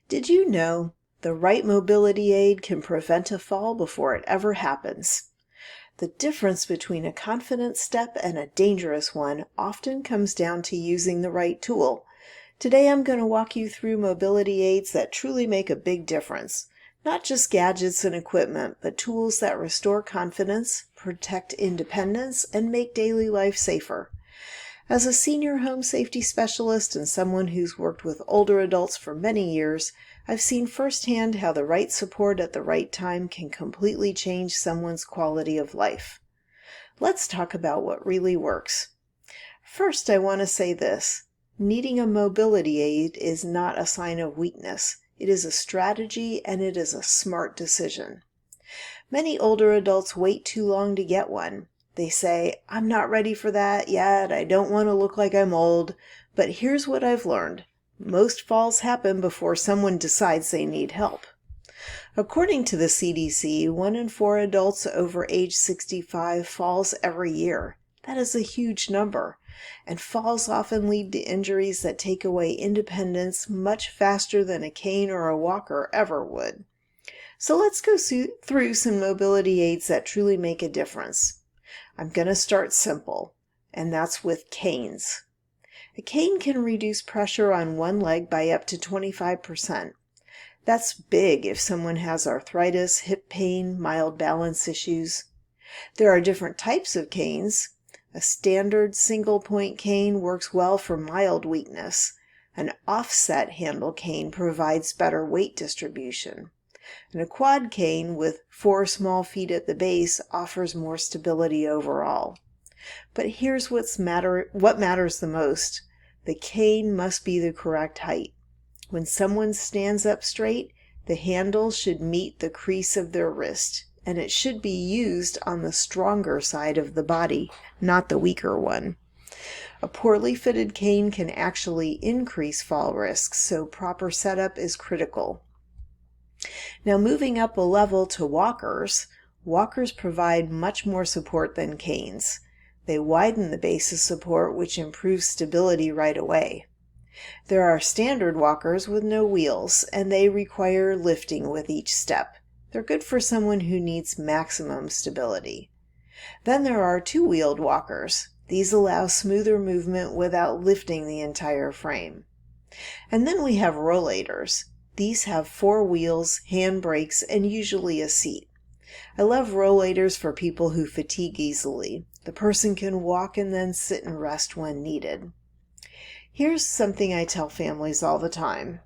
Did you know the right mobility aid can prevent a fall before it ever happens? The difference between a confident step and a dangerous one often comes down to using the right tool. Today I'm going to walk you through mobility aids that truly make a big difference. Not just gadgets and equipment, but tools that restore confidence, protect independence, and make daily life safer. As a senior home safety specialist and someone who's worked with older adults for many years, I've seen firsthand how the right support at the right time can completely change someone's quality of life. Let's talk about what really works. First, I want to say this. Needing a mobility aid is not a sign of weakness. It is a strategy and it is a smart decision. Many older adults wait too long to get one. They say, "I'm not ready for that yet. I don't want to look like I'm old." But here's what I've learned. Most falls happen before someone decides they need help. According to the CDC, 1 in 4 adults over age 65 falls every year. That is a huge number. And falls often lead to injuries that take away independence much faster than a cane or a walker ever would. So let's go through some mobility aids that truly make a difference. I'm going to start simple, and that's with canes. A cane can reduce pressure on one leg by up to 25%. That's big if someone has arthritis, hip pain, mild balance issues. There are different types of canes. A standard single-point cane works well for mild weakness. An offset handle cane provides better weight distribution. And a quad cane with 4 small feet at the base offers more stability overall. But here's what matters the most. The cane must be the correct height. When someone stands up straight, the handle should meet the crease of their wrist, and it should be used on the stronger side of the body, not the weaker one. A poorly fitted cane can actually increase fall risks, so proper setup is critical. Now moving up a level to walkers, walkers provide much more support than canes. They widen the base of support, which improves stability right away. There are standard walkers with no wheels, and they require lifting with each step. They're good for someone who needs maximum stability. Then there are two-wheeled walkers. These allow smoother movement without lifting the entire frame. And then we have rollators. These have 4 wheels, hand brakes, and usually a seat. I love rollators for people who fatigue easily. The person can walk and then sit and rest when needed. Here's something I tell families all the time.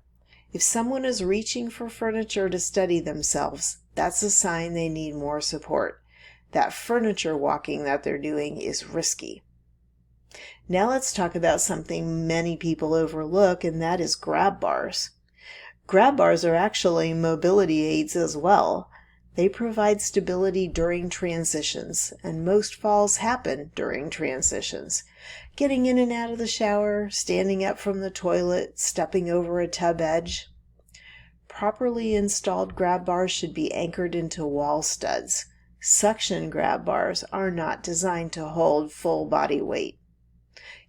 If someone is reaching for furniture to steady themselves, that's a sign they need more support. That furniture walking that they're doing is risky. Now let's talk about something many people overlook, and that is grab bars. Grab bars are actually mobility aids as well. They provide stability during transitions, and most falls happen during transitions. Getting in and out of the shower, standing up from the toilet, stepping over a tub edge. Properly installed grab bars should be anchored into wall studs. Suction grab bars are not designed to hold full body weight.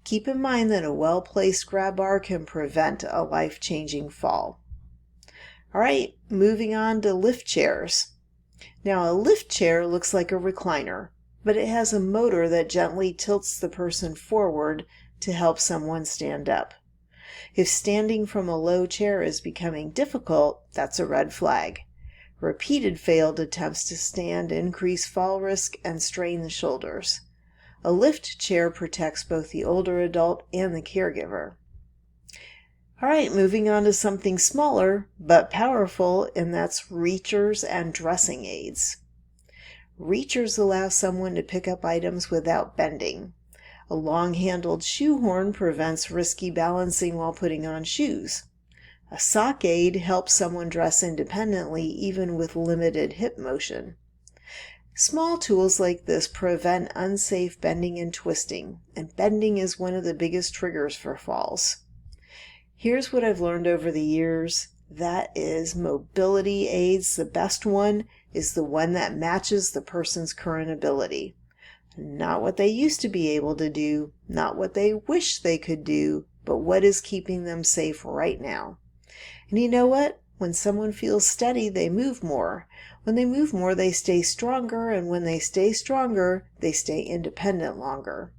Keep in mind that a well-placed grab bar can prevent a life-changing fall. All right, moving on to lift chairs. Now, a lift chair looks like a recliner, but it has a motor that gently tilts the person forward to help someone stand up. If standing from a low chair is becoming difficult, that's a red flag. Repeated failed attempts to stand increase fall risk and strain the shoulders. A lift chair protects both the older adult and the caregiver. All right, moving on to something smaller but powerful, and that's reachers and dressing aids. Reachers allow someone to pick up items without bending. A long-handled shoe horn prevents risky balancing while putting on shoes. A sock aid helps someone dress independently even with limited hip motion. Small tools like this prevent unsafe bending and twisting, and bending is one of the biggest triggers for falls. Here's what I've learned over the years. That is, mobility aids, the best one is the one that matches the person's current ability. Not what they used to be able to do, not what they wish they could do, but what is keeping them safe right now. And you know what? When someone feels steady, they move more. When they move more, they stay stronger, and when they stay stronger, they stay independent longer.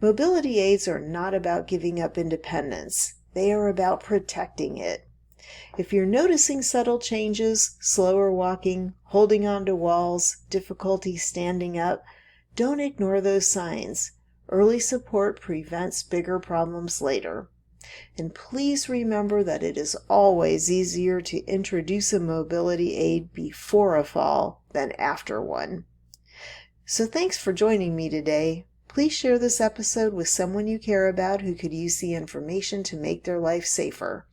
Mobility aids are not about giving up independence. They are about protecting it. If you're noticing subtle changes, slower walking, holding onto walls, difficulty standing up, don't ignore those signs. Early support prevents bigger problems later. And please remember that it is always easier to introduce a mobility aid before a fall than after one. So thanks for joining me today. Please share this episode with someone you care about who could use the information to make their life safer.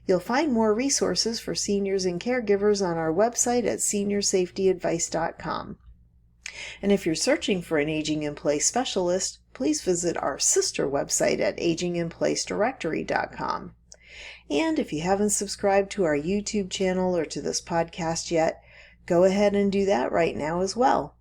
You'll find more resources for seniors and caregivers on our website at seniorsafetyadvice.com. And if you're searching for an aging in place specialist, please visit our sister website at aginginplacedirectory.com. And if you haven't subscribed to our YouTube channel or to this podcast yet, go ahead and do that right now as well.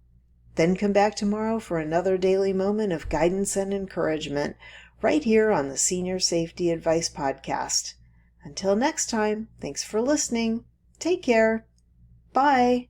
Then come back tomorrow for another daily moment of guidance and encouragement right here on the Senior Safety Advice Podcast. Until next time, thanks for listening. Take care. Bye.